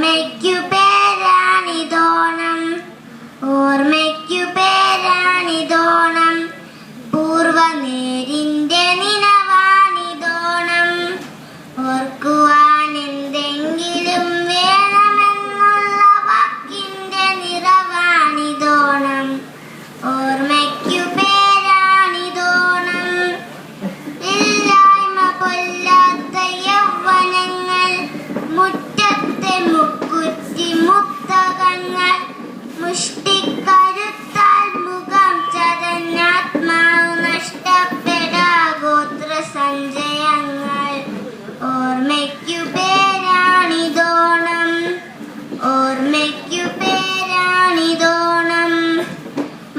ഓർമ്മയ്ക്കു പേരാണിതോണം, ഓർമ്മയ്ക്കു പേരാണിതോണം, പൂർവനേരിന്റെ നിനവാണിതോണം. ഓർക്കുവാൻ എന്തെങ്കിലും വേണമെന്നുള്ള വാക്കിന്റെ നിറവാണിതോണം. ഓർമ്മയ്ക്കു പേരാണിതോണം. ഇല്ലായ്മ കൊല്ലാത്ത യൗവനങ്ങൾ, മുറ്റത്തെ മുക്കുറ്റി മുക്തകങ്ങൾ, മുഷ്ടിക്കരുത്താൽ മുഖം ചതഞ്ഞാത്മാവ് നഷ്ടപ്പെടാ ഗോത്ര സഞ്ചയങ്ങൾ. ഓർമ്മയ്ക്കു പേരാണിതോണം, ഓർമ്മയ്ക്കു പേരാണിതോണം.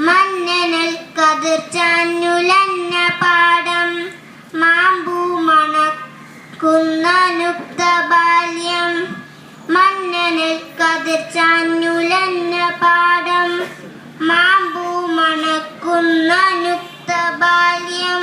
മന്നനൽ കതിർ ചാഞ്ഞുലഞ്ഞ പാടം, മാമ്പൂ മണക്കുന്ന ബാല്യം. മന്നനൽ കതിർ ചാഞ്ഞുലഞ്ഞ പാടം, മാമ്പൂ മണക്കുന്ന ബാല്യം.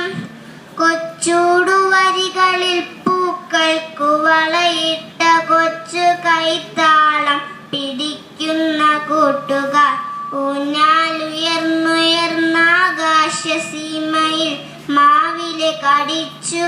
കൊച്ചൂടുവരികളിൽ പൂക്കൾക്കു വളയിട്ട കൊച്ചു കൈത്താളം പിടിക്കുന്ന കൂട്ടുകാർ. ഊഞ്ഞാലുയർന്നുയർന്ന ആകാശസീമയിൽ മാവിലെ കടിച്ചു